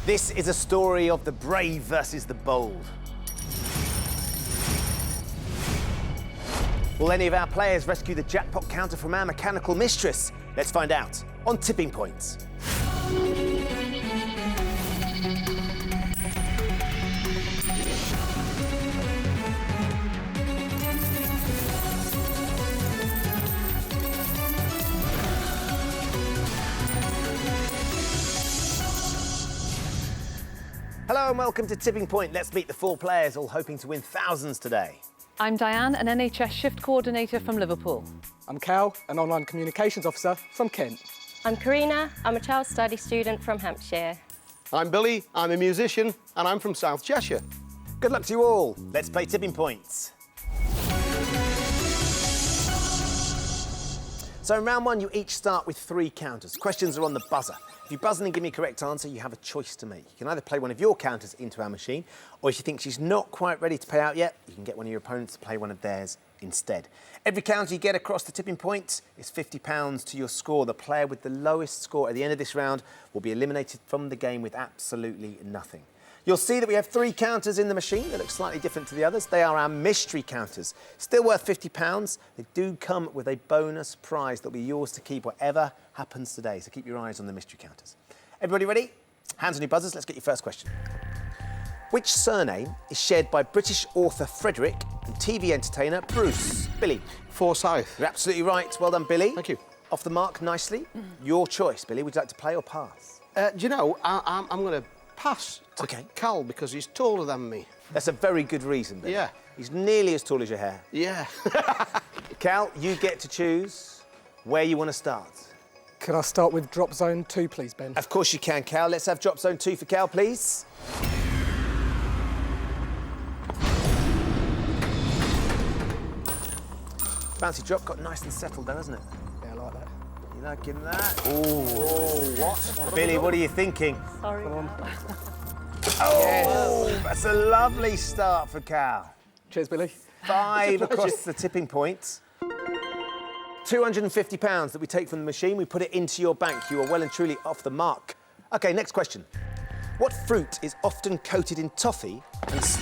This is a story of the brave versus the bold. Will any of our players rescue the jackpot counter from our mechanical mistress? Let's find out on Tipping Points. Hello and welcome to Tipping Point. Let's meet the four players, all hoping to win thousands today. I'm Diane, an NHS shift coordinator from Liverpool. I'm Cal, an online communications officer from Kent. I'm Karina, I'm a child study student from Hampshire. I'm Billy, I'm a musician, and I'm from South Cheshire. Good luck to you all. Let's play Tipping Points. So in round one, you each start with 3 counters. Questions are on the buzzer. If you buzz in and give me a correct answer, you have a choice to make. You can either play one of your counters into our machine, or if you think she's not quite ready to pay out yet, you can get one of your opponents to play one of theirs instead. Every counter you get across the Tipping Point is £50 to your score. The player with the lowest score at the end of this round will be eliminated from the game with absolutely nothing. You'll see that we have 3 counters in the machine that look slightly different to the others. They are our mystery counters. Still worth £50. They do come with a bonus prize that'll be yours to keep whatever happens today. So keep your eyes on the mystery counters. Everybody ready? Hands on your buzzers. Let's get your first question. Which surname is shared by British author Frederick and TV entertainer Bruce? Billy. Forsyth. You're absolutely right. Well done, Billy. Thank you. Off the mark nicely. Your choice, Billy. Would you like to play or pass? Do you know, I'm going to pass to OK. Cal because he's taller than me. That's a very good reason, Billy. Yeah. He's nearly as tall as your hair. Yeah. Cal, you get to choose where you want to start. Can I start with drop zone 2, please, Ben? Of course you can, Cal. Let's have drop zone 2 for Cal, please. Bouncy drop got nice and settled then, hasn't it? Yeah, I like that. You liking that? Oh, what? Billy, what are you thinking? Sorry. Oh, that's a lovely start for Cal. Cheers, Billy. 5 across the Tipping Point. £250 that we take from the machine, we put it into your bank. You are well and truly off the mark. OK, next question. What fruit is often coated in toffee and...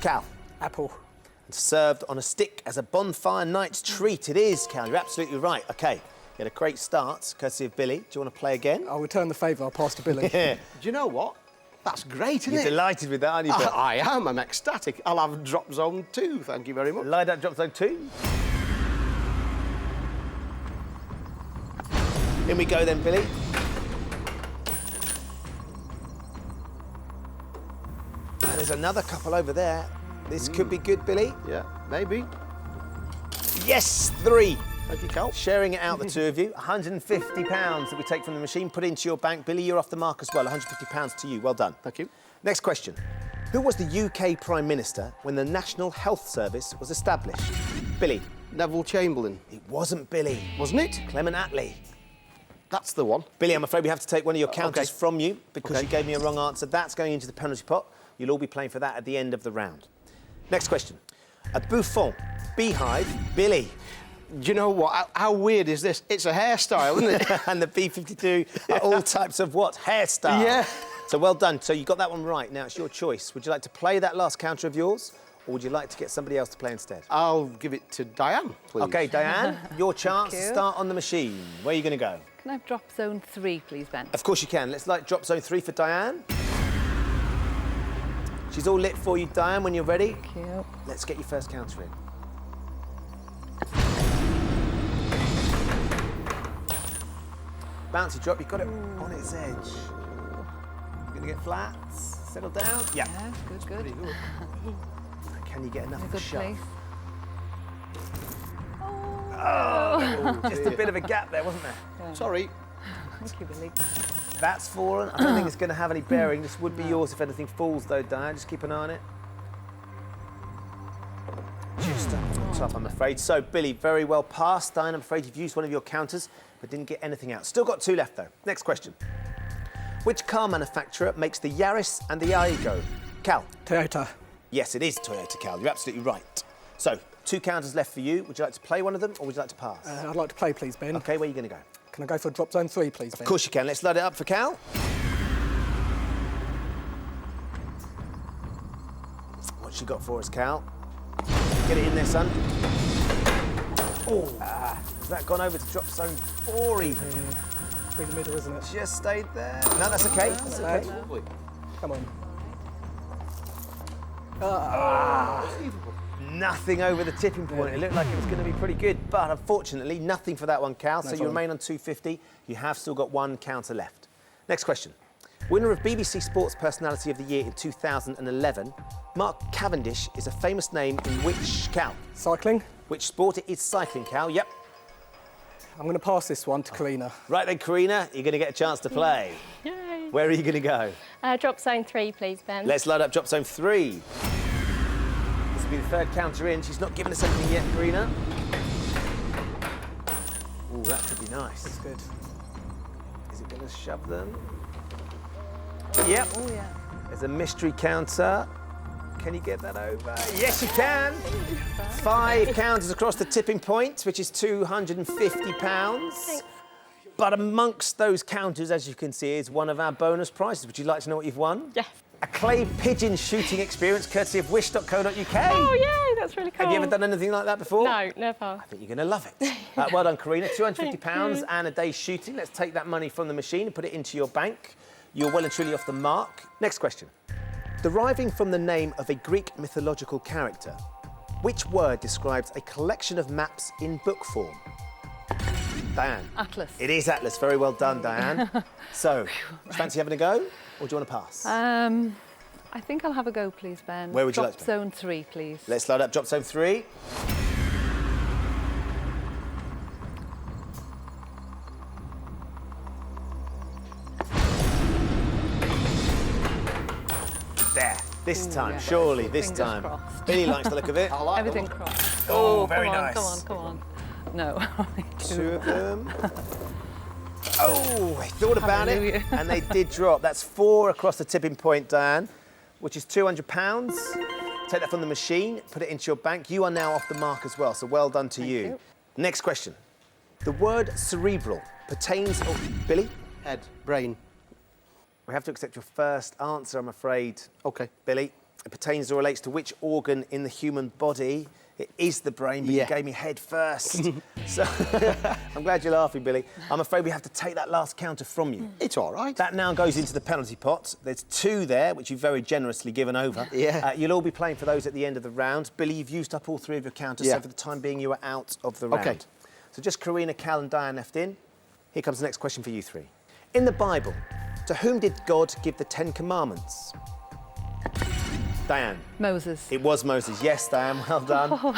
Cal. Apple. And served on a stick as a bonfire night's treat? It is, Cal. You're absolutely right. OK, you had a great start, courtesy of Billy. Do you want to play again? I'll return the favour. I'll pass to Billy. Yeah. Do you know what? That's great, isn't You're it? delighted with that, aren't you, Bill? I am. I'm ecstatic. I'll have drop zone 2, thank you very much. Lie down, drop zone 2. In we go then, Billy. And there's another couple over there. This could be good, Billy. Yeah, maybe. Yes, 3. Thank you, Cal. Sharing it out, the two of you. £150 that we take from the machine, put into your bank. Billy, you're off the mark as well. £150 to you. Well done. Thank you. Next question. Who was the UK Prime Minister when the National Health Service was established? Billy. Neville Chamberlain. It wasn't Billy. Wasn't it? Clement Attlee. That's the one. Billy, I'm afraid we have to take one of your counters OK. from you because OK. you gave me a wrong answer. That's going into the penalty pot. You'll all be playing for that at the end of the round. Next question. A bouffant, beehive, Billy. Do you know what? How weird is this? It's a hairstyle, isn't it? And the B-52 are all types of what? Hairstyle. Yeah. So well done. So you got that one right. Now it's your choice. Would you like to play that last counter of yours, or would you like to get somebody else to play instead? I'll give it to Diane, please. OK, Diane, your chance to you. start on the machine. Where are you going to go? Can I have drop zone 3, please, Ben? Of course you can. Let's light drop zone 3 for Diane. She's all lit for you, Diane, when you're ready. Thank you. Let's get your first counter in. Bouncy drop, you've got it on its edge. You're going to get flats. Settle down. Yeah. Yeah, good, good. Pretty good. Can you get enough In a of a good shove? place. Oh, just a bit of a gap there, wasn't there? Yeah. Sorry. Thank you, Billy. That's fallen. I don't think it's going to have any bearing. This would be yours if anything falls, though, Diane. Just keep an eye on it. Just up on top, I'm afraid. So, Billy, very well passed. Diane, I'm afraid you've used one of your counters, but didn't get anything out. Still got 2 left, though. Next question. Which car manufacturer makes the Yaris and the Aygo? Cal. Toyota. Yes, it is Toyota, Cal. You're absolutely right. So, 2 counters left for you. Would you like to play one of them, or would you like to pass? I'd like to play, please, Ben. OK, where are you going to go? Can I go for drop zone 3, please, Ben? Of course you can. Let's load it up for Cal. What's she got for us, Cal? Get it in there, son. Oh, has that gone over to drop zone 4 even? Through the middle, isn't it? Just stayed there. No, that's okay. That's okay. Come on. Nothing over the tipping point. It looked like it was going to be pretty good, but unfortunately, nothing for that one, Cal. So you problem. remain on 250. You have still got one counter left. Next question. Winner of BBC Sports Personality of the Year in 2011, Mark Cavendish is a famous name in which, Cal? Cycling. Which sport? It is cycling, Cal. Yep. I'm going to pass this one to Karina. Right then, Karina, you're going to get a chance to play. Yay. Where are you going to go? Drop zone 3, please, Ben. Let's load up drop zone 3. This will be the third counter in. She's not given us anything yet, Karina. Oh, that could be nice. That's good. Is it going to shove them? Yep. Oh, yeah. There's a mystery counter. Can you get that over? Yes, you can. 5 counters across the tipping point, which is £250. But amongst those counters, as you can see, is one of our bonus prizes. Would you like to know what you've won? Yes. A clay pigeon shooting experience courtesy of wish.co.uk. Oh, yay, that's really cool. Have you ever done anything like that before? No, never. I think you're going to love it. Well done, Karina. £250 Thank you. and a day's shooting. Let's take that money from the machine and put it into your bank. You're well and truly off the mark. Next question. Deriving from the name of a Greek mythological character, which word describes a collection of maps in book form? Diane. Atlas. It is Atlas. Very well done, Diane. So, do you fancy having a go, or do you want to pass? I think I'll have a go, please, Ben. Where would you like to Drop play? zone 3, please. Let's load up drop zone 3. There. This time, yeah. surely, this Fingers time. crossed. Billy likes the look of it. Everything crossed. Oh, very come on, nice. Come on, come on. No. 2 of them. Oh, I thought about Hallelujah. it, and they did drop. That's 4 across the tipping point, Diane, which is £200. Take that from the machine, put it into your bank. You are now off the mark as well, so well done to you. you. Next question. The word cerebral pertains... Oh, Billy? Head, brain. We have to accept your first answer, I'm afraid. Okay. Billy, it pertains or relates to which organ in the human body? It is the brain, but Yeah. you gave me head first. So I'm glad you're laughing, Billy. I'm afraid we have to take that last counter from you. It's all right. That now goes into the penalty pot. There's 2 there, which you've very generously given over. Yeah. You'll all be playing for those at the end of the round. Billy, you've used up all 3 of your counters, Yeah. so for the time being, you are out of the round. Okay. So just Karina, Cal and Diane left in. Here comes the next question for you 3. In the Bible, to whom did God give the 10 Commandments? Diane. Moses. It was Moses. Yes, Diane, well done.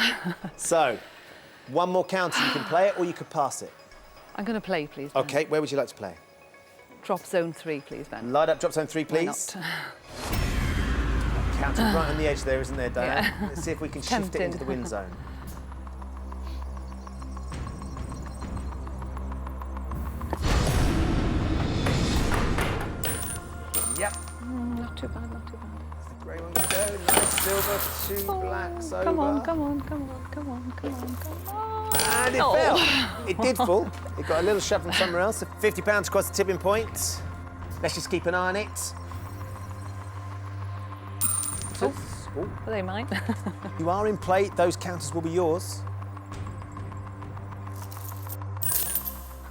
So, one more counter. You can play it or you could pass it. I'm going to play, please, Ben. OK, where would you like to play? Drop zone 3, please, Ben. Light up drop zone 3, Why please. not? Counter right on the edge there, isn't there, Diane? Yeah. Let's see if we can shift it Tempting. into the win zone. Yep. Not too bad, not too bad. Grey one to go. Nice silver, 2 blacks over. Come on, come on, come on, come on, come on, come on. And it Oh. fell. It did fall. It got a little shove from somewhere else. So £50 across the tipping point. Let's just keep an eye on it. Oh, are they mine? You are in play. Those counters will be yours.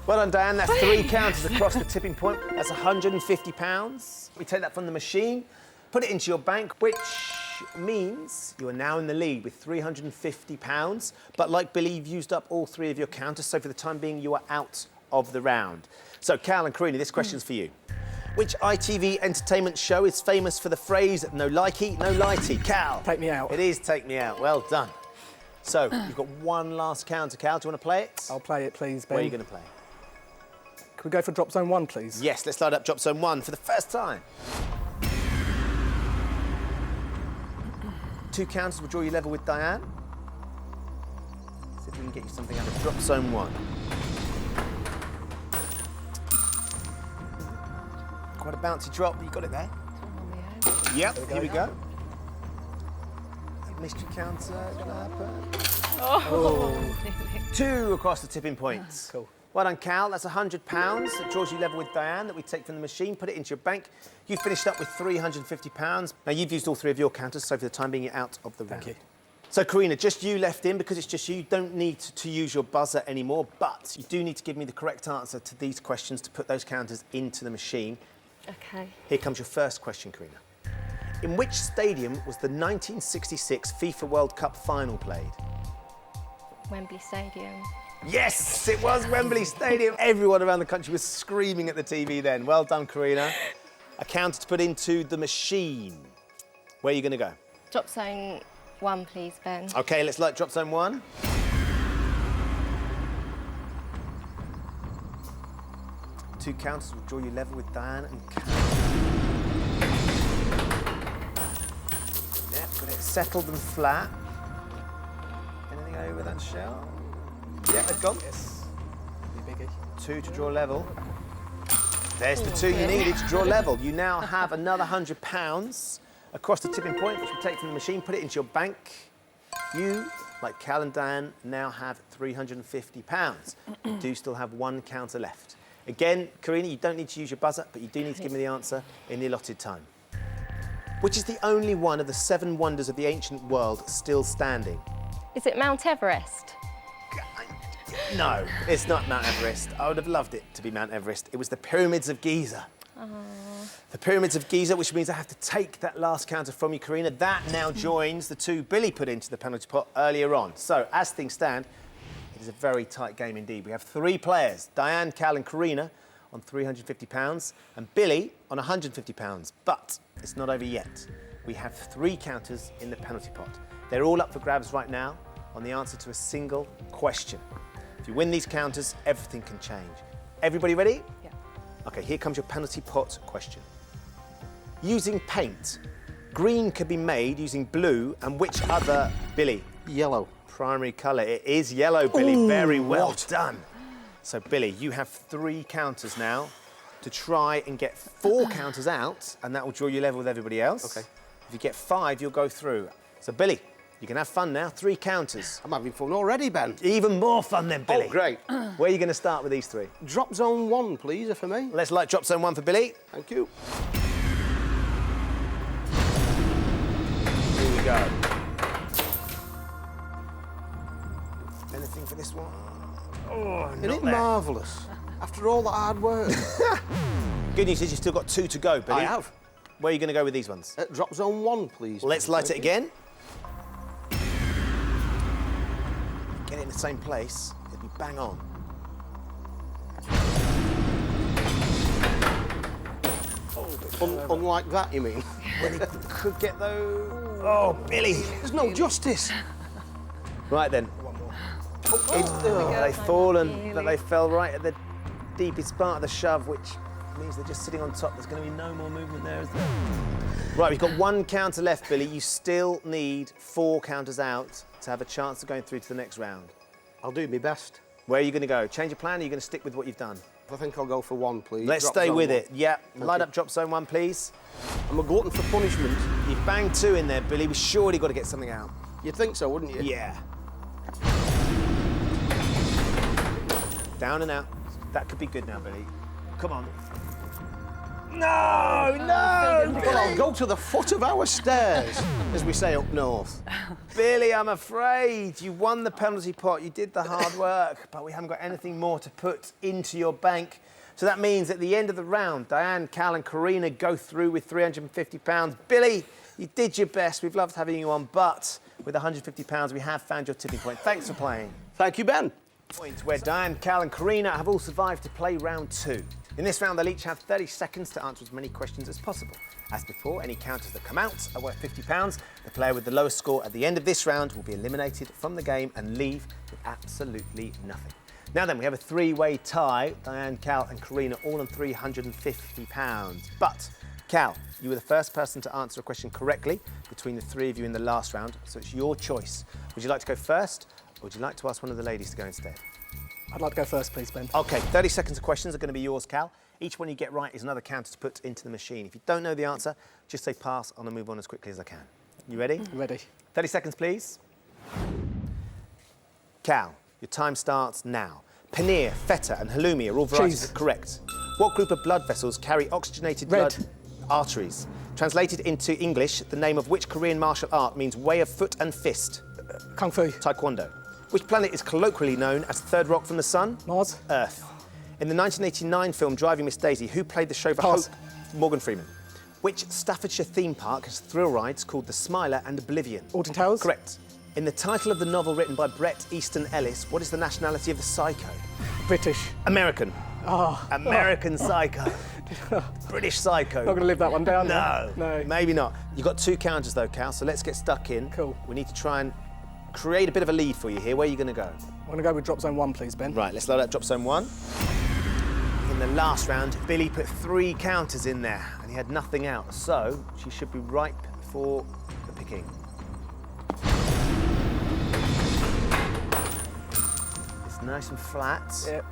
Well done, Diane. That's 3 counters across the tipping point. That's £150. We take that from the machine, put it into your bank, which means you are now in the lead with £350. But like Billy, you've used up all 3 of your counters, so for the time being, you are out of the round. So, Cal and Karina, this question's for you. Which ITV entertainment show is famous for the phrase, no likey, no lighty? Cal. Take me out. It is Take Me Out. Well done. So, you've got one last counter, Cal. Do you want to play it? I'll play it, please, Ben. Where are you going to play? Can we go for drop zone 1, please? Yes, let's load up drop zone 1 for the first time. 2 counters will draw you level with Diane. See if we can get you something out of drop zone 1. Quite a bouncy drop, but you got it there. Yep, here we go. Mystery counter gonna happen. Oh. 2 across the tipping points. Cool. Well done, Cal. That's £100. That draws you level with Diane that we take from the machine, put it into your bank. You finished up with £350. Now, you've used all 3 of your counters, so for the time being, you're out of the round. Thank you. So, Karina, just you left in. Because it's just you don't need to use your buzzer anymore, but you do need to give me the correct answer to these questions to put those counters into the machine. Okay. Here comes your first question, Karina. In which stadium was the 1966 FIFA World Cup final played? Wembley Stadium. Yes, it was Wembley Stadium. Everyone around the country was screaming at the TV then. Well done, Karina. A counter to put into the machine. Where are you going to go? Drop zone 1, please, Ben. OK, let's light drop zone 1. Two counters will draw you level with Diane and Cal. Yep, got it settled and flat. Anything over that shell? Yeah, they've gone. Yes. Biggie. 2 to draw level. There's the 2 you needed to draw level. You now have another £100 across the tipping point, which we take from the machine, put it into your bank. You, like Cal and Diane, now have £350. You do still have 1 counter left. Again, Karina, you don't need to use your buzzer, but you do need to give me the answer in the allotted time. Which is the only one of the 7 wonders of the ancient world still standing? Is it Mount Everest? No, it's not Mount Everest. I would have loved it to be Mount Everest. It was the Pyramids of Giza. The Pyramids of Giza, which means I have to take that last counter from you, Karina. That now joins the 2 Billy put into the penalty pot earlier on. So, as things stand, it is a very tight game indeed. We have 3 players, Diane, Cal and Karina, on £350 and Billy on £150. But it's not over yet. We have 3 counters in the penalty pot. They're all up for grabs right now on the answer to a single question. If you win these counters, everything can change. Everybody ready? Yeah. OK, here comes your penalty pot question. Using paint, green can be made using blue and which other, Billy? Yellow. Primary colour. It is yellow, Billy. Ooh, very well what? done. So, Billy, you have 3 counters now to try and get 4 counters out, and that will draw you level with everybody else. OK. If you get 5, you'll go through. So, Billy, you can have fun now. 3 counters. I'm having fun already, Ben. Even more fun then, Billy. Oh, great. Where are you going to start with these 3? Drop zone 1, please, if I may. Let's light drop zone 1 for Billy. Thank you. Here we go. Anything for this one? Oh, Isn't not it there. marvellous? After all the hard work. Good news is you've still got 2 to go, Billy. I have. Where are you going to go with these ones? Drop zone 1, please. Let's light it again. Get it in the same place, it'll be bang on. Unlike that, you mean? Well, he could get those. Oh, Billy. There's no justice. Right then. They've fallen, but they fell right at the deepest part of the shove, which means they're just sitting on top. There's going to be no more movement there, is there? Right, we've got 1 counter left, Billy. You still need 4 counters out to have a chance of going through to the next round. I'll do my best. Where are you going to go? Change your plan, or are you going to stick with what you've done? I think I'll go for 1, please. Let's Drop stay zone with 1. it. Yeah, light you. up drop zone 1, please. I'm a glutton for punishment. You've banged 2 in there, Billy. We've surely got to get something out. You'd think so, wouldn't you? Yeah. Down and out. That could be good now, Billy. Come on. No, no! Well, I'll go to the foot of our stairs, as we say up north. Billy, I'm afraid you won the penalty pot. You did the hard work, but we haven't got anything more to put into your bank. So that means at the end of the round, Diane, Cal and Karina go through with £350. Billy, you did your best. We've loved having you on, but with £150, we have found your tipping point. Thanks for playing. Thank you, Ben. Point where Diane, Cal and Karina have all survived to play round 2. In this round, they'll each have 30 seconds to answer as many questions as possible. As before, any counters that come out are worth £50. The player with the lowest score at the end of this round will be eliminated from the game and leave with absolutely nothing. Now then, we have a 3-way tie. Diane, Cal and Karina all on £350. But, Cal, you were the first person to answer a question correctly between the 3 of you in the last round, so it's your choice. Would you like to go first, or would you like to ask one of the ladies to go instead? I'd like to go first, please, Ben. OK, 30 seconds of questions are going to be yours, Cal. Each one you get right is another counter to put into the machine. If you don't know the answer, just say pass and I'll move on as quickly as I can. You ready? Ready. 30 seconds, please. Cal, your time starts now. Paneer, feta and halloumi are all varieties Cheese. correct. What group of blood vessels carry oxygenated Red. blood arteries? Translated into English, the name of which Korean martial art means way of foot and fist? Kung Fu. Taekwondo. Which planet is colloquially known as the third rock from the sun? Mars. Earth. In the 1989 film Driving Miss Daisy, who played the chauffeur Pass. Hope? Morgan Freeman. Which Staffordshire theme park has thrill rides called the Smiler and Oblivion? Alton Towers. Correct. In the title of the novel written by Bret Easton Ellis, what is the nationality of the psycho? British. American. Oh. American Psycho. British Psycho. Not going to live that one down. No, No. maybe not. You've got 2 counters though, Cal, so let's get stuck in. Cool. We need to try and create a bit of a lead for you here. Where are you going to go? I'm going to go with drop zone 1, please, Ben. Right, let's load up drop zone 1. In the last round, Billy put 3 counters in there and he had nothing out, so she should be ripe for the picking. It's nice and flat. Yep.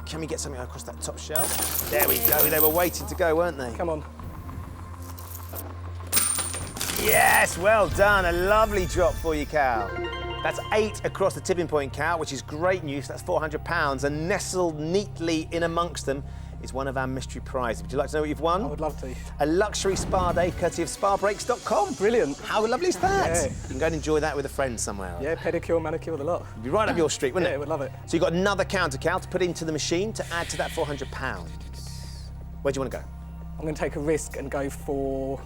Can we get something across that top shelf? There we go. They were waiting to go, weren't they? Come on. Yes, well done. A lovely drop for you, Cal. That's 8 across the tipping point, Cal, which is great news. That's £400. And nestled neatly in amongst them is one of our mystery prizes. Would you like to know what you've won? I would love to. A luxury spa day courtesy of spabreaks.com. Brilliant. How lovely is that? Yeah. You can go and enjoy that with a friend somewhere. Yeah, pedicure, manicure, the lot. It'd be right up your street, wouldn't Yeah, it? would love it. So you've got another counter, Cal, to put into the machine to add to that £400. Where do you want to go? I'm going to take a risk and go for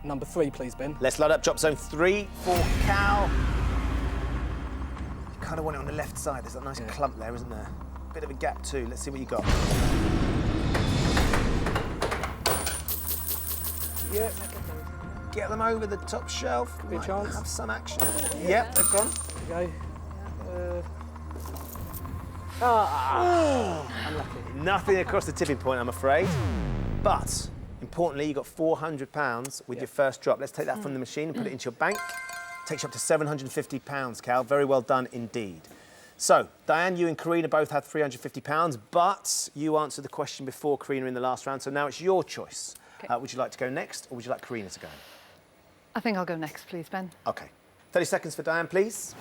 number 3, please, Ben. Let's load up drop zone 3 for Cal. You kind of want it on the left side. There's that nice clump there, isn't there? Bit of a gap too. Let's see what you got. Yeah. Get them over the top shelf. Give me a Might chance. Have some action. Yep, they've gone. There you go. Unlucky. Nothing across the tipping point, I'm afraid. But importantly, you got £400 with your first drop. Let's take that from the machine and put it into your bank. Takes you up to £750, Cal. Very well done indeed. So, Diane, you and Karina both had £350, but you answered the question before Karina in the last round, so now it's your choice. Okay. Would you like to go next, or would you like Karina to go? I think I'll go next, please, Ben. OK. 30 seconds for Diane, please.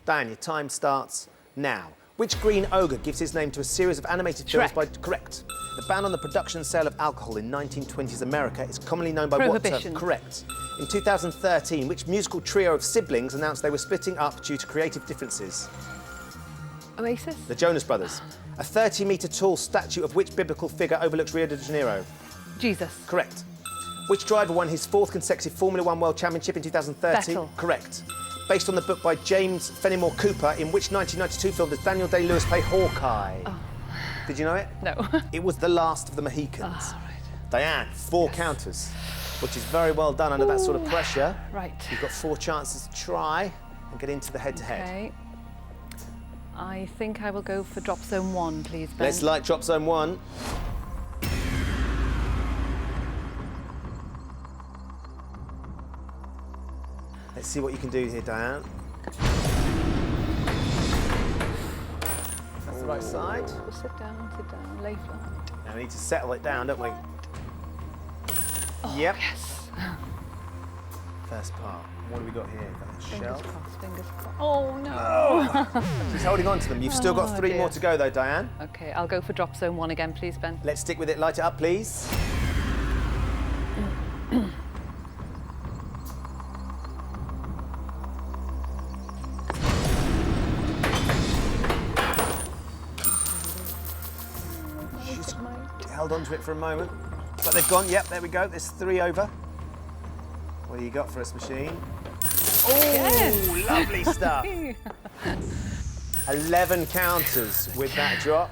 Diane, your time starts now. Which green ogre gives his name to a series of animated films Shrek. by... Correct. The ban on the production and sale of alcohol in 1920s America is commonly known by what term? Prohibition. Correct. In 2013, which musical trio of siblings announced they were splitting up due to creative differences? Oasis? The Jonas Brothers. A 30-metre tall statue of which biblical figure overlooks Rio de Janeiro? Jesus. Correct. Which driver won his 4th consecutive Formula One World Championship in 2013? Vettel. Correct. Based on the book by James Fenimore Cooper, in which 1992 film does Daniel Day-Lewis play Hawkeye? Oh. Did you know it? No. It was The Last of the Mohicans. Oh, right. Diane, 4 counters, which is very well done under that sort of pressure. Right. You've got 4 chances to try and get into the head-to-head. Okay. I think I will go for drop zone 1, please, Ben. Let's light drop zone 1. Let's see what you can do here, Diane. That's the right side. We'll sit down, lay flat. Now we need to settle it down, don't we? Oh, Yep. yes. First part. What have we got here? Got the Fingers shell. crossed, fingers crossed. Oh, no. She's holding on to them. You've still got Oh, 3 dear. more to go, though, Diane. OK, I'll go for drop zone 1 again, please, Ben. Let's stick with it. Light it up, please. She's held on to it for a moment. But they've gone. Yep, there we go. There's 3 over. What do you got for us, machine? Oh, Yes. lovely stuff. 11 counters with that drop.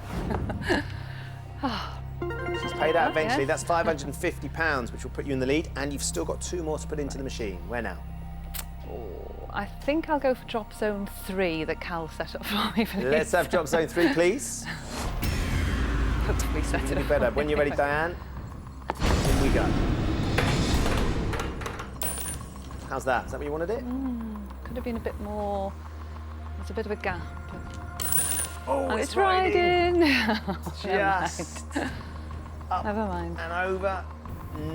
She's paid out eventually. yes. That's £550, which will put you in the lead, and you've still got 2 more to put into the machine. Where now? I think I'll go for drop zone 3 that Cal set up for me. For Let's these. have drop zone 3, please. Hopefully set it Any up. better. for When me. you're ready, Diane, in we go. How's that? Is that what you wanted it? Could have been a bit more. There's a bit of a gap. Oh, Oh, it's right in. Just up Never mind. and over.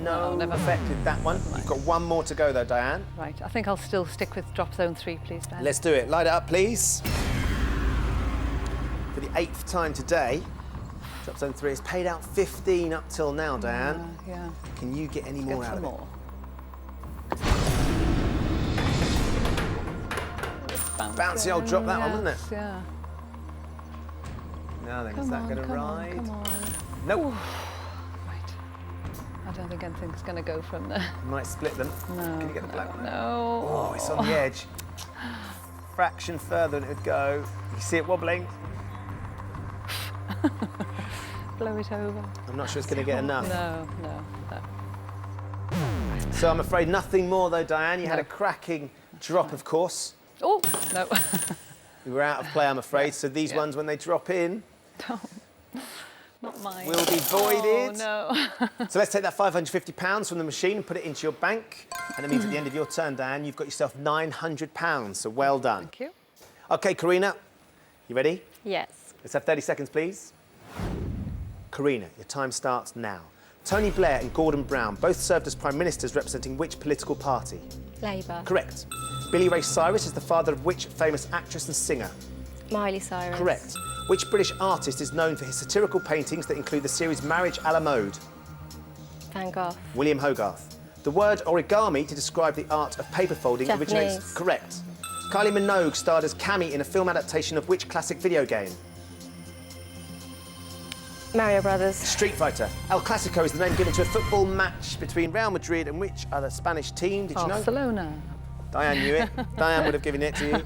No, Oh, never effect with that one. You've got 1 more to go, though, Diane. Right, I think I'll still stick with drop zone 3, please, Ben. Let's do it. Light it up, please. the 8th time today. Drop zone 3 has paid out 15 up till now, Diane. Yeah. Can you get any more Get out some of more. Bouncy old drop, that one, wasn't it? Yeah. Now then, Come is that on, going to come ride? on, come on. Nope. Right. I don't think anything's going to go from there. Might split them. No. Can you get the black one? No. Oh, it's on the edge. Fraction further and it would go. You see it wobbling? Blow it over. I'm not sure it's going to get enough. No. So I'm afraid nothing more though, Diane. You had a cracking drop, of course. Oh, no. We were out of play, I'm afraid. So these Yeah. ones, when they drop in, Not mine. will be voided. Oh, no. So let's take that £550 from the machine and put it into your bank. And it means at the end of your turn, Diane, you've got yourself £900. So well done. Thank you. OK, Karina, you ready? Yes. Let's have 30 seconds, please. Karina, your time starts now. Tony Blair and Gordon Brown both served as Prime Ministers representing which political party? Labour. Correct. Billy Ray Cyrus is the father of which famous actress and singer? Miley Cyrus. Correct. Which British artist is known for his satirical paintings that include the series Marriage à la Mode? Van Gogh. William Hogarth. The word origami to describe the art of paper folding originates... Japanese. Correct. Kylie Minogue starred as Cammy in a film adaptation of which classic video game? Mario Brothers. Street Fighter. El Clasico is the name given to a football match between Real Madrid and which other Spanish team? Did you know? Barcelona. Diane knew it. Diane would have given it to you.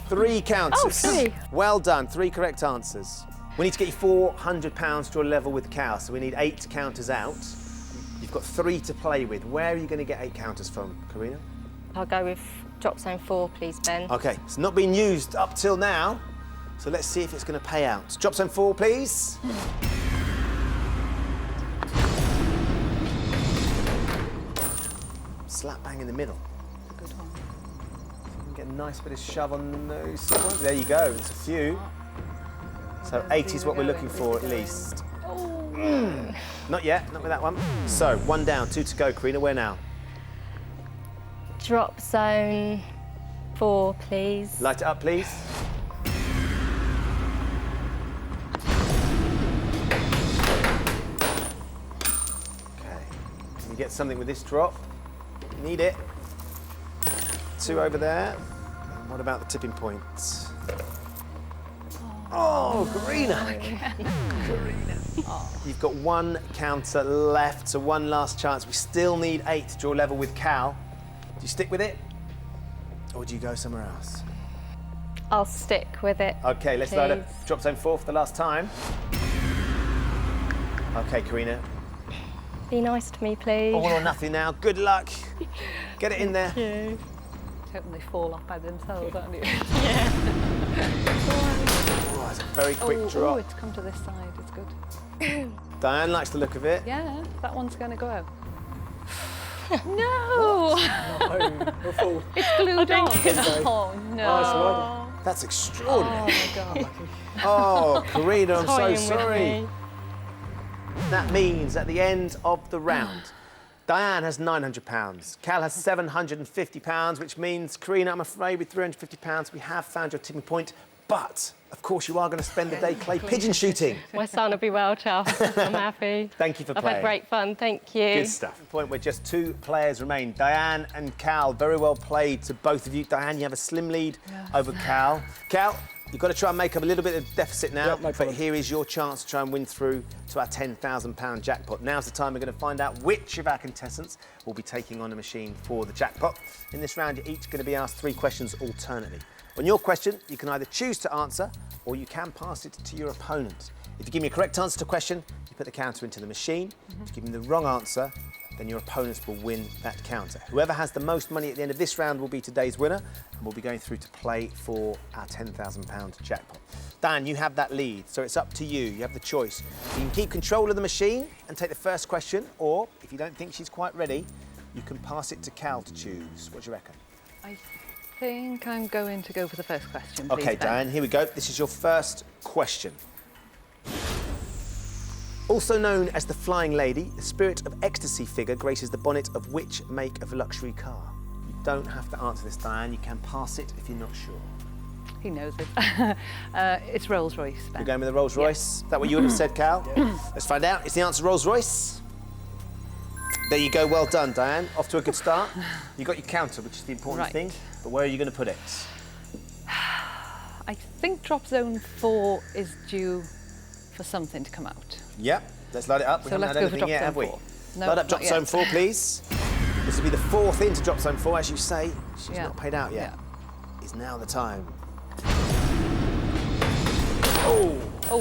3 counters. Oh, 3. Well done. 3 correct answers. We need to get you £400 to a level with Cal, so we need 8 counters out. You've got 3 to play with. Where are you going to get 8 counters from, Karina? I'll go with drop zone 4, please, Ben. OK, it's not been used up till now, so let's see if it's going to pay out. Drop zone 4, please. Slap bang in the middle. Good one. Get a nice bit of shove on those. There you go, it's a few. So 8 is what we're looking for at least. Not yet, not with that one. So 1 down, 2 to go. Karina, where now? Drop zone 4, please. Light it up, please. Okay. Can you get something with this drop? You need it. 2 over there. And what about the tipping point? Oh, Karina! Karina. You've got 1 counter left, so 1 last chance. We still need 8 to draw level with Cal. Do you stick with it? Or do you go somewhere else? I'll stick with it. OK, let's load up drop zone 4 for the last time. OK, Karina. Be nice to me, please. All or nothing now. Good luck. Get it in there. you. Hoping they fall off by themselves, aren't you? Oh, it's a very quick drop. Oh, it's come to this side. It's good. Diane likes the look of it. Yeah, that one's going to go out. No! It'll fall. It's glued on. so. Oh, no. Oh, it's alright. That's extraordinary. Oh, my God. Oh, Karina, I'm so Toying with sorry. me. That means at the end of the round, Diane has £900. Cal has £750, which means, Karina, I'm afraid with £350, we have found your tipping point. But, of course, you are going to spend the day clay pigeon shooting. My son will be well chuffed. I'm happy. Thank you for I've playing. had great fun, thank you. Good stuff. The point where just 2 players remain. Diane and Cal, very well played to both of you. Diane, you have a slim lead over Cal. Cal, you've got to try and make up a little bit of deficit now, Yep, no but problem. here is your chance to try and win through to our £10,000 jackpot. Now's the time we're going to find out which of our contestants will be taking on a machine for the jackpot. In this round, you're each going to be asked 3 questions alternately. On your question, you can either choose to answer or you can pass it to your opponent. If you give me a correct answer to a question, you put the counter into the machine. If you give me the wrong answer, then your opponents will win that counter. Whoever has the most money at the end of this round will be today's winner, and we'll be going through to play for our £10,000 jackpot. Dan, you have that lead, so it's up to you. You have the choice. You can keep control of the machine and take the first question, or if you don't think she's quite ready, you can pass it to Cal to choose. What do you reckon? I think I'm going to go for the first question, please, OK, Ben. Diane, here we go. This is your first question. Also known as the Flying Lady, the Spirit of Ecstasy figure graces the bonnet of which make of luxury car? You don't have to answer this, Diane. You can pass it if you're not sure. He knows it. It's Rolls Royce, Ben. You're going with the Rolls Royce? Is that what you would have said, Cal? Let's find out. Is the answer Rolls Royce? There you go. Well done, Diane. Off to a good start. You got your counter, which is the important Right. thing. But where are you going to put it? I think drop zone 4 is due for something to come out. Yep. Let's load it up. We So haven't let's had go for anything drop yet, zone have we? 4. No, Load up drop not zone yet. 4, please. This will be the 4th into drop zone 4, as you say. She's Yeah. not paid out yet. Yeah. Is now the time. Oh, Oh,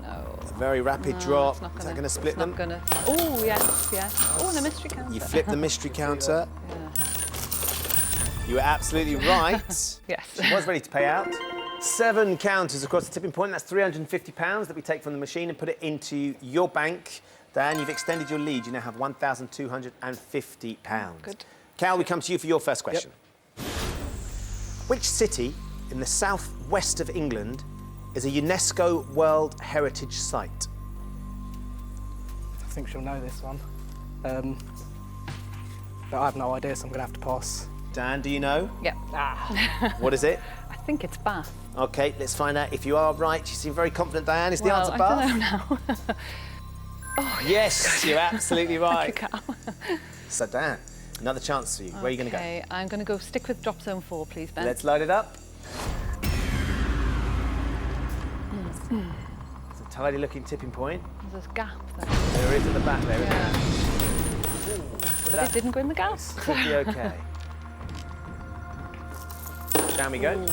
no. a very rapid No, drop. it's not Is that gonna- going to split it's them? not gonna. Oh, yes, yes. Oh, and a mystery counter. You flip the mystery counter. Yeah. You were absolutely right. Yes. She was ready to pay out. 7 counters across the tipping point. That's £350 that we take from the machine and put it into your bank. Diane, you've extended your lead. You now have £1,250. Good. Cal, we come to you for your first question. Which city in the southwest of England is a UNESCO World Heritage Site? I think she'll know this one. But I have no idea, so I'm going to have to pass. Dan, do you know? Yeah. What is it? I think it's Bath. OK, let's find out if you are right. You seem very confident, Diane. Is the answer I Bath? don't know now. Yes, you're absolutely right. Thank you, Cal. So, Dan, another chance for you. Where are you going to go? Okay, I'm going to go stick with drop zone 4, please, Ben. Let's load it up. It's a tidy looking tipping point. There's a gap there. There is at the back there, isn't Yeah. there? But it didn't go in the gap. Could be OK. Shall we go?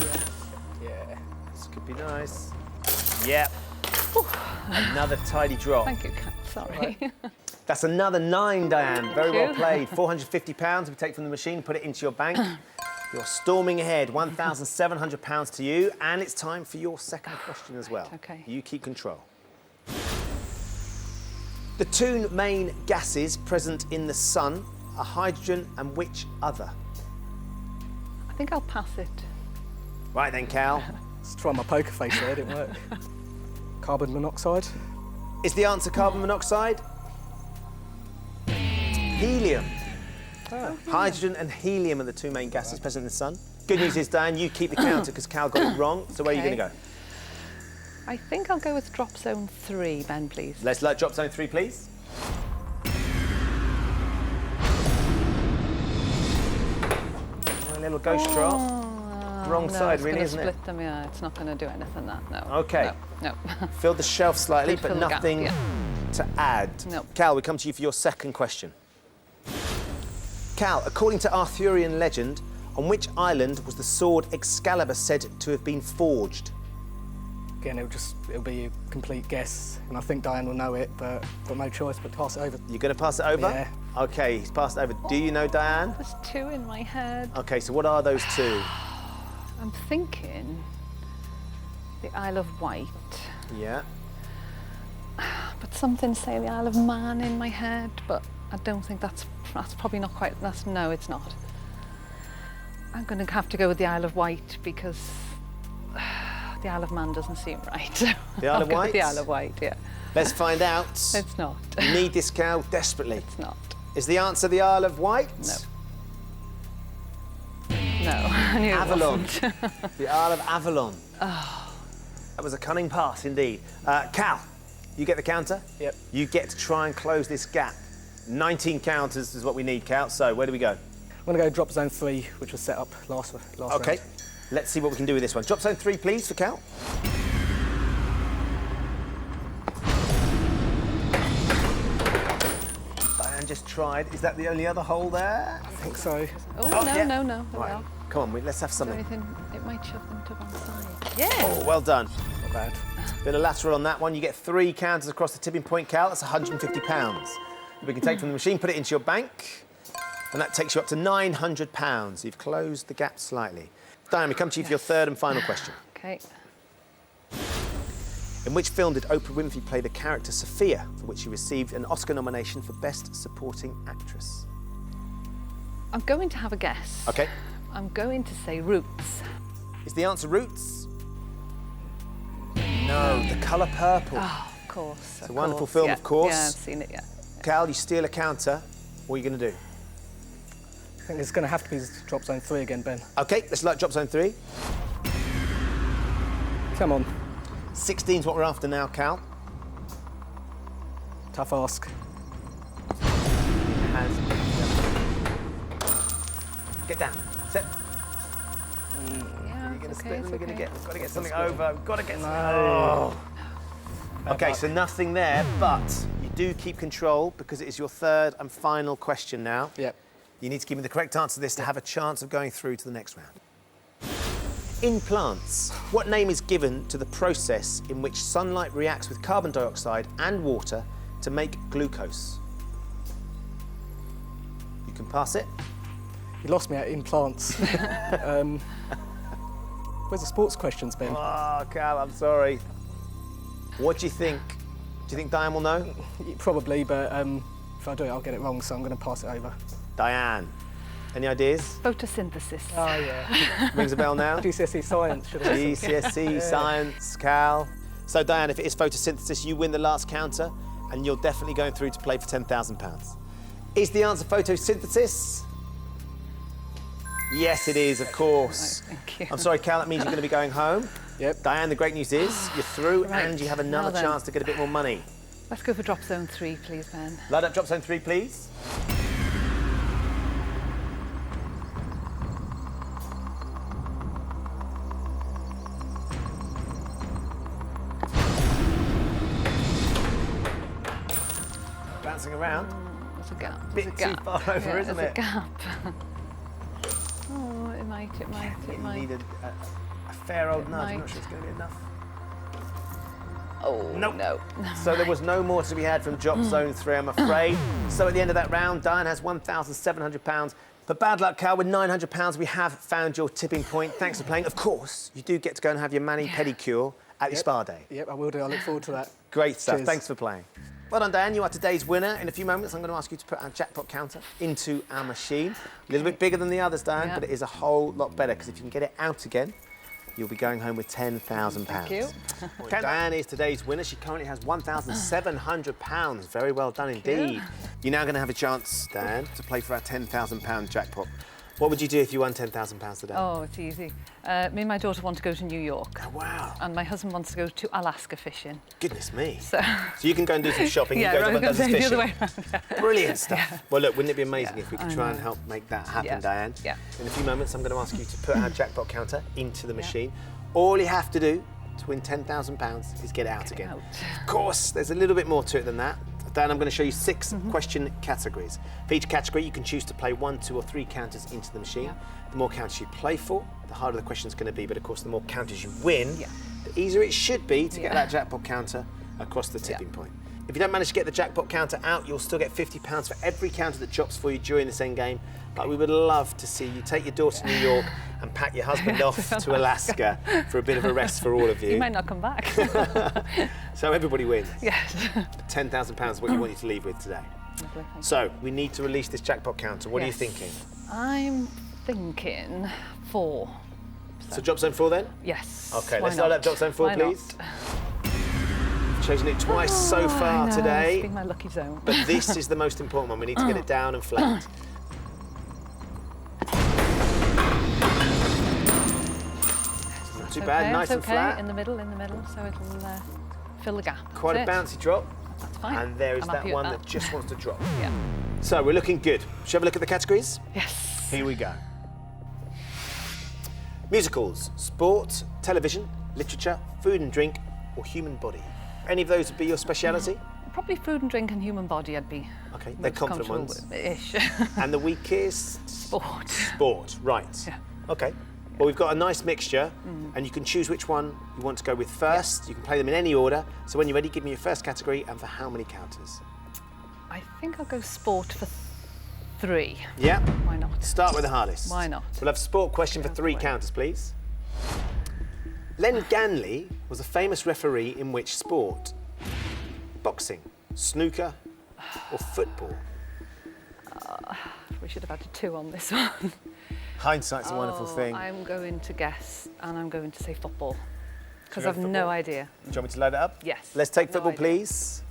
Yeah. This could be nice. Yep. Another tidy drop. Thank you, Cal. Sorry. That's another 9, Diane. Very well you. played. £450 we take from the machine, put it into your bank. You're storming ahead. £1,700 to you, and it's time for your second question as well. okay. You keep control. The 2 main gases present in the sun are hydrogen and which other? I think I'll pass it. Right then, Cal. Let's try my poker face there, didn't work. Carbon monoxide. Is the answer carbon monoxide? Helium. Hydrogen and helium are the 2 main gases present in the sun. Good news is, Diane, you keep the counter because Cal got it wrong. So where are you going to Okay. go? I think I'll go with drop zone 3, Ben, please. Let's load drop zone 3, please. A little ghost drop. Wrong no, side, it's really, gonna isn't it? split them, yeah. It's not going to do anything, that, no. OK. No. Filled the shelf slightly, Did but fill the gap, nothing yeah. to add. No. Cal, we come to you for your second question. Cal, according to Arthurian legend, on which island was the sword Excalibur said to have been forged? Again, it'll be a complete guess, and I think Diane will know it, but got no choice but to pass it over. You're going to pass it over? Yeah. OK, he's passed it over. Do you know, Diane? There's 2 in my head. OK, so what are those 2? I'm thinking the Isle of Wight, Yeah. but something say the Isle of Man in my head, but I don't think that's probably not quite, no, it's not. I'm going to have to go with the Isle of Wight because the Isle of Man doesn't seem right. The Isle of I'll go with Wight? the Isle of Wight, yeah. Let's find out. It's not. You need this, Cal, desperately. It's not. Is the answer the Isle of Wight? No. No, I knew it Avalon. wasn't. The Isle of Avalon. Oh. That was a cunning pass indeed. Cal, you get the counter? Yep. You get to try and close this gap. 19 counters is what we need, Cal. So where do we go? I'm going to go drop zone 3, which was set up last OK. round. Let's see what we can do with this one. Drop zone 3, please, for Cal. Diane just tried. Is that the only other hole there? I think so. Oh, Oh, no, yeah. no. There we Right. are. Come on, let's have Is there something. anything? It might shove them to one side. Yeah. Oh, well done. Not bad. Bit of lateral on that one. You get 3 counters across the tipping point, Cal. That's £150. We can take from the machine, put it into your bank, and that takes you up to £900. You've closed the gap slightly. Diane, we come to you for your third and final question. Okay. In which film did Oprah Winfrey play the character Sophia, for which she received an Oscar nomination for Best Supporting Actress? I'm going to have a guess. OK. I'm going to say Roots. Is the answer Roots? No, The Colour Purple. Oh, of course. It's a wonderful film, of course. Yeah, I've seen it, yeah. Cal, you steal a counter. What are you going to do? I think it's going to have to be drop zone 3 again, Ben. OK, let's load drop zone 3. Come on. 16's what we're after now, Cal. Tough ask. Get down. Set. Yeah, We're going to it's split okay, and it's we're going to okay. we've got to get something over. We've got to get something. No. Oh. Okay, so nothing there, but you do keep control because it is your third and final question now. Yep. You need to give me the correct answer to this to have a chance of going through to the next round. In plants, what name is given to the process in which sunlight reacts with carbon dioxide and water to make glucose? You can pass it. You lost me at in plants. Where's the sports questions, Ben? Oh, Cal, I'm sorry. What do you think? Do you think Diane will know? Probably, but if I do it, I'll get it wrong, so I'm going to pass it over. Diane, any ideas? Photosynthesis. Oh, yeah. Rings a bell now? GCSE science, should I say? GCSE, science, Cal. So, Diane, if it is photosynthesis, you win the last counter, and you're definitely going through to play for £10,000. Is the answer photosynthesis? Yes, it is, of course. Right, thank you. I'm sorry, Cal, that means you're going to be going home. Yep. Diane, the great news is you're through Right, and you have another well then. chance to get a bit more money. Let's go for drop zone 3, please, Ben. Load up drop zone 3, please. Bouncing around. There's a gap. Bit There's a too gap. far over, Yeah, isn't there's it? a gap. Oh, it might. You might. need a fair old It nudge. I'm not might. sure it's going to be enough. Oh, Nope. no. So there was no more to be had from drop zone 3, I'm afraid. So at the end of that round, Diane has £1,700. But bad luck, Cal, with £900, we have found your tipping point. Thanks for playing. Of course, you do get to go and have your mani pedicure at your spa day. Yep, I will do. I look forward to that. Great stuff. Cheers. Thanks for playing. Well done, Diane. You are today's winner. In a few moments, I'm going to ask you to put our jackpot counter into our machine. A little bit bigger than the others, Diane, Yeah. but it is a whole lot better because if you can get it out again, you'll be going home with £10,000. Thank you. Diane is today's winner. She currently has £1,700. Very well done indeed. you. You're now going to have a chance, Diane, to play for our £10,000 jackpot. What would you do if you won £10,000 today? Oh, it's easy. Me and my daughter want to go to New York. Oh, wow. And my husband wants to go to Alaska fishing. Goodness me. So, So you can go and do some shopping. yeah, you go right, to we're one going does the other fishing. way around. Brilliant stuff. Well, look, wouldn't it be amazing Yeah, if we could I try and know. help make that happen, Yeah. Diane? Yeah. In a few moments, I'm going to ask you to put our jackpot counter into the machine. All you have to do to win £10,000 is get it out again. out. Of course, there's a little bit more to it than that. Dan, I'm going to show you 6 question categories. For each category, you can choose to play 1, 2 or 3 counters into the machine. Yeah. The more counters you play for, the harder the question's going to be, but of course, the more counters you win, Yeah. the easier it should be to get Yeah. that jackpot counter across the tipping point. If you don't manage to get the jackpot counter out, you'll still get £50 for every counter that drops for you during this end game. But we would love to see you take your daughter to New York and pack your husband off to Alaska for a bit of a rest for all of you. You might not come back. So everybody wins. Yes. £10,000 is what you want you to leave with today. Lovely, thank you. So we need to release this jackpot counter. What are you Yes. thinking? I'm thinking 4. So drop zone 4 then? Yes. Okay, why let's start not? at drop zone 4, Why not? please. Chosen it twice so Oh, I far know, today. It's been my lucky zone. But this is the most important one. We need to get it down and flat. Not too bad, nice it's and okay. flat. In the middle, so it'll fill the gap. Quite a That's it. bouncy drop. That's fine. And there is I'm that happy with one that just wants to drop. Yeah. So we're looking good. Shall we have a look at the categories? Yes. Here we go. Musicals, sport, television, literature, food and drink, or human body. Any of those would be your speciality? Probably food and drink and human body. I'd be. Okay, they're most confident comfortable ones. with. Ish. And the weakest? Sport. Sport, right. Yeah. Okay. Well, we've got a nice mixture, and you can choose which one you want to go with first. You can play them in any order. So when you're ready, give me your first category and for how many counters? I think I'll go sport for 3. Yeah. Why not? Start with the hardest. Why not? We'll have a sport question for Get out the 3 way. counters, please. Len Ganley was a famous referee in which sport? Boxing, snooker, or football? We should have had a 2 on this one. Hindsight's a wonderful thing. I'm going to guess, and I'm going to say football. Because go I've football? no idea. Do you want me to load it up? Yes. Let's take No football, idea. please.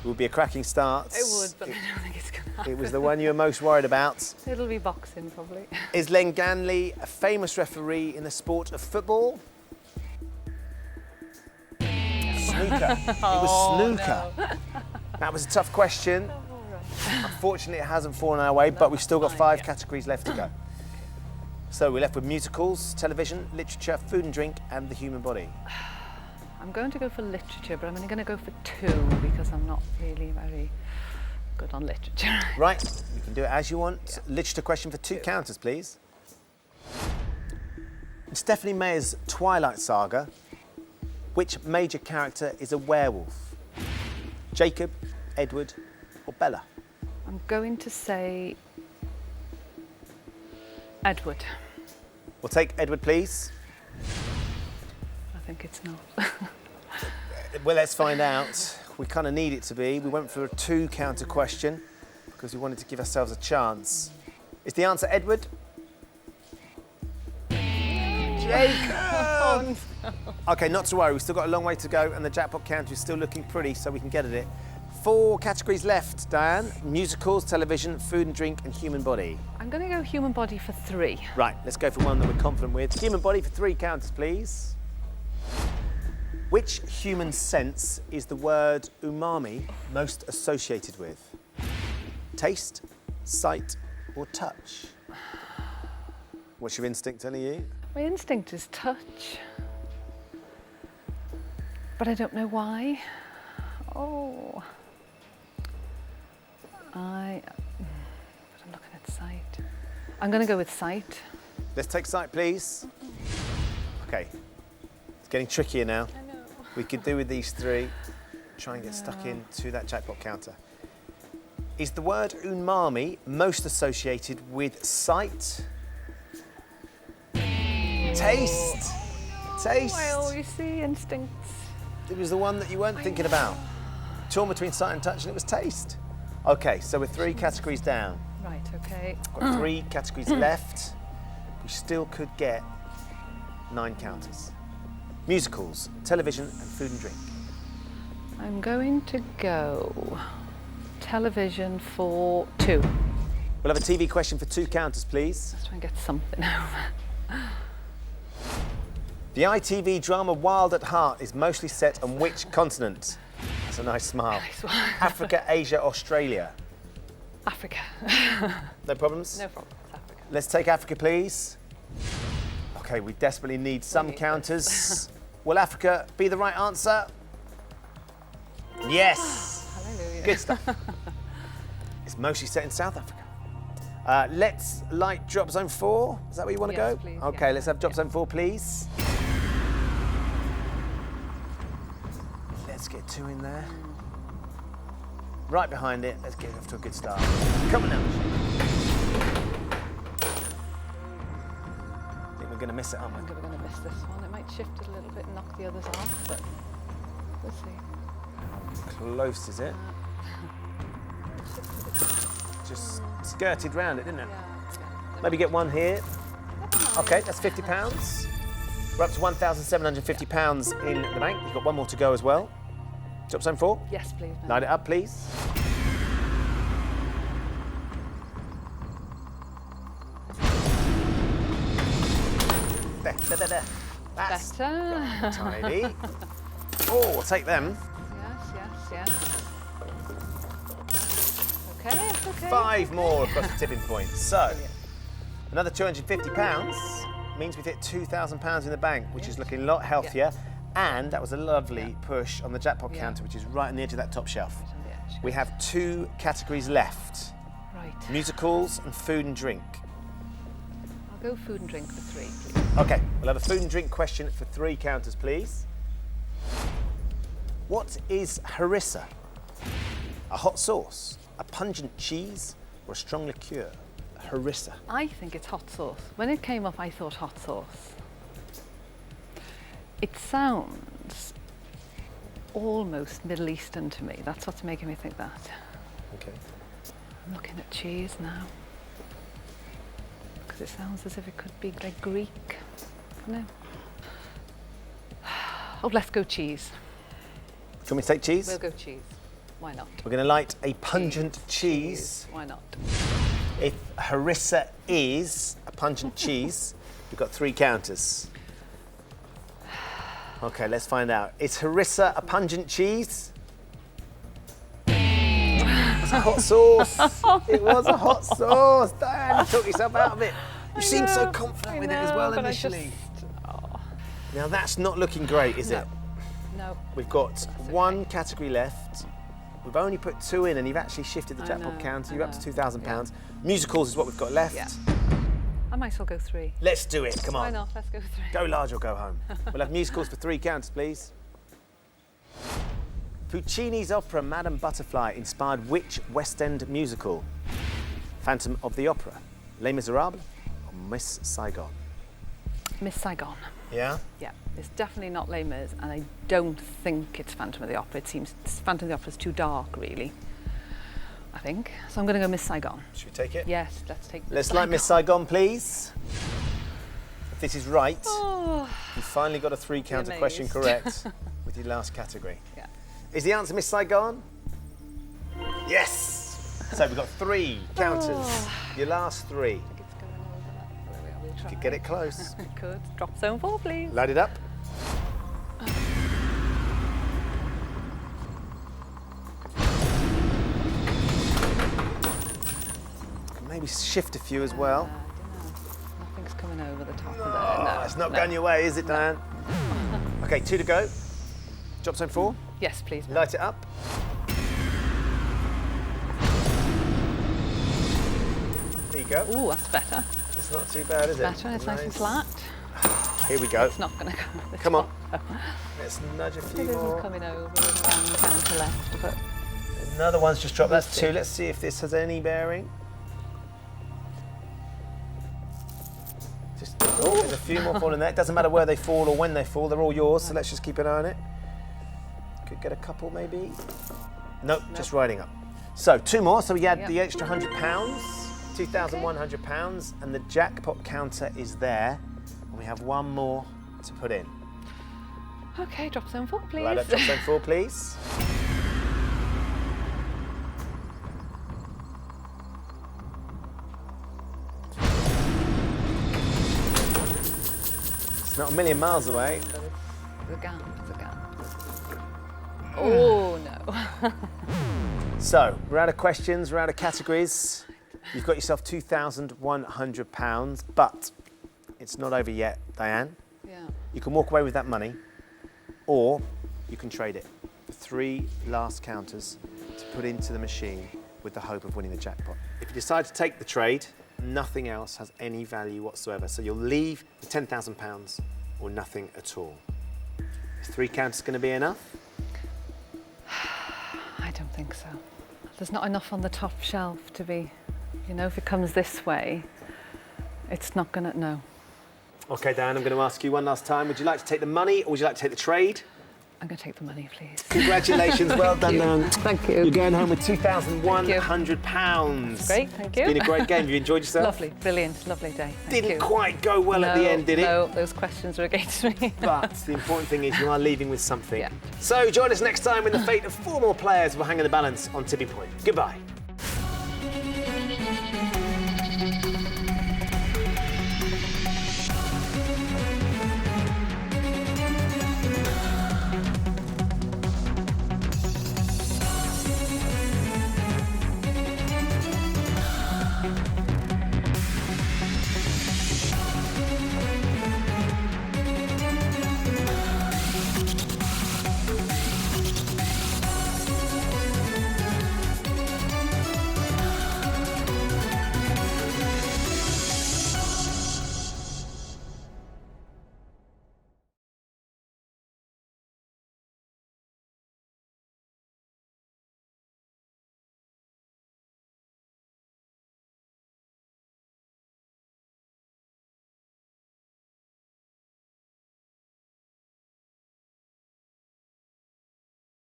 It would be a cracking start. It would, but I don't think it's going to happen. It was the one you were most worried about. It'll be boxing, probably. Is Len Ganley a famous referee in the sport of football? snooker. It was snooker. That was a tough question. Unfortunately, it hasn't fallen our way, but we've still got 5 categories left to go. So we're left with musicals, television, literature, food and drink, and the human body. I'm going to go for literature, but I'm only going to go for 2 because I'm not really very good on literature. Right, you can do it as you want. Literature question for 2 counters, please. In Stephanie Meyer's Twilight Saga, which major character is a werewolf? Jacob, Edward, or Bella? I'm going to say Edward. We'll take Edward, please. I think it's not. Well, let's find out. We kind of need it to be. We went for a 2 counter question because we wanted to give ourselves a chance. Is the answer Edward? Jacob! Okay, not to worry. We've still got a long way to go and the jackpot counter is still looking pretty, so we can get at it. 4 categories left, Diane. Musicals, television, food and drink, and human body. I'm going to go human body for 3. Right, let's go for one that we're confident with. Human body for 3 counters, please. Which human sense is the word umami most associated with? Taste, sight, or touch? What's your instinct telling you? My instinct is touch, but I don't know why. Oh. I'm looking at sight. I'm going to go with sight. Let's take sight, please. Okay, it's getting trickier now. I know. We could do with these 3. Try and get stuck into that jackpot counter. Is the word umami most associated with sight? Taste. Taste. I always see instincts. It was the one that you weren't thinking about. Torn between sight and touch, and it was taste. Okay, so we're 3 categories down. Right, okay. Got 3 categories left. We still could get 9 counters. Musicals, television, and food and drink. I'm going to go television for 2. We'll have a TV question for 2 counters, please. Let's try and get something over. The ITV drama Wild at Heart is mostly set on which continent? That's a nice smile. Nice one. Africa, Asia, Australia. Africa. No problems? No problem. It's Africa. Let's take Africa, please. Okay, we desperately need some counters. Will Africa be the right answer? Yes! Hallelujah. Good stuff. It's mostly set in South Africa. Let's light drop zone 4. Is that where you want to Yes, go? please, Okay, yeah. let's have drop zone 4, please. Let's get 2 in there. Right behind it. Let's get off to a good start. Come on now. I think we're going to miss it, aren't I we? think we're going to miss this one. It might shift it a little bit and knock the others off, but we'll see. Close, is it? Just skirted round it, didn't it? Maybe get 1 here. Okay, that's £50. We're up to £1,750 in the bank. You've got 1 more to go as well. Drop zone 4. Yes, please. Light it up, please. There. That's Better. tidy. Oh, we'll take them. Yes. Okay. 5 more across the tipping point. So, another £250 means we've hit £2,000 in the bank, which is looking a lot healthier. And that was a lovely push on the jackpot counter, which is right on the edge of that top shelf. Right on the edge. We have 2 categories left. Right. Musicals and food and drink. I'll go food and drink for 3, please. Okay, we'll have a food and drink question for 3 counters, please. What is harissa? A hot sauce, a pungent cheese, or a strong liqueur? Harissa. I think it's hot sauce. When it came up, I thought hot sauce. It sounds almost Middle Eastern to me. That's what's making me think that. Okay. I'm looking at cheese now. Because it sounds as if it could be like Greek. No. Oh, let's go cheese. Do you want me to take cheese? We'll go cheese. Why not? We're going to light a pungent cheese. Why not? If harissa is a pungent cheese, we've got 3 counters. Okay, let's find out. Is harissa a pungent cheese? It's a hot sauce. It was a hot sauce. Diane, you took yourself out of it. You seemed so confident with it as well initially. Now that's not looking great, is it? No. We've got one category left. We've only put 2 in and you've actually shifted the jackpot counter. You're up to £2,000. Musicals is what we've got left. Yeah. I might as well go 3. Let's do it, come on. Why not? Let's go 3. Go large or go home. We'll have musicals for 3 counters, please. Puccini's opera Madame Butterfly inspired which West End musical? Phantom of the Opera, Les Miserables, or Miss Saigon? Miss Saigon. Yeah? Yeah, it's definitely not Les Mis, and I don't think it's Phantom of the Opera. It seems Phantom of the Opera is too dark, really. I think. So I'm going to go Miss Saigon. Should we take it? Yes, let's take Let's like Miss Saigon, please. If this is right, Oh, you finally got a 3-counter question amazed. correct with your last category. yeah. Is the answer Miss Saigon? Yes! So we've got 3 counters. Your last 3. I think it's going over. There we are, we'll try. Could get it close. We could. Drop zone 4, please. Load it up. Maybe shift a few as well. I don't know. Nothing's coming over the top of there. Oh, No, it's not no. going your way, is it, Diane? Okay, 2 to go. Drop zone 4. Yes, please. Light it up. There you go. Ooh, that's better. It's not too bad, is it? Better. It's nice and flat. Here we go. It's not going to go over the Come on. top. Let's nudge a It few isn't more. coming over. There's one counter left, but Another one's just dropped. That's We'll 2. Let's see if this has any bearing. Just, oh, there's a few more falling there. It doesn't matter where they fall or when they fall. They're all yours, so let's just keep an eye on it. Could get a couple, maybe. Nope, just riding up. So 2 more. So we had Yep. the extra £100, £2,100, and the jackpot counter is there. And we have 1 more to put in. okay, drop zone 4, please. Light up drop zone 4, please. It's not a million miles away. There's a gap. There's a gap. Oh no. So, we're out of questions, we're out of categories. You've got yourself £2,100, but it's not over yet, Diane. Yeah. You can walk away with that money, or you can trade it for 3 last counters to put into the machine with the hope of winning the jackpot. If you decide to take the trade, nothing else has any value whatsoever. So you'll leave with £10,000 or nothing at all. Is 3 counters going to be enough? I don't think so. There's not enough on the top shelf to be, you know, if it comes this way, it's not gonna, no. Okay, Dan, I'm going to ask you one last time. Would you like to take the money or would you like to take the trade? I'm gonna take the money, please. Congratulations, well done, Dan. Thank you. You're going home with £2,100. Great, thank you. It's been a great game. Have you enjoyed yourself? Lovely, brilliant, lovely day. Thank Didn't you. quite go well at the end, did it? No, those questions were against me. But the important thing is you are leaving with something. Yeah. So join us next time when the fate of 4 more players will hang in the balance on Tipping Point. Goodbye.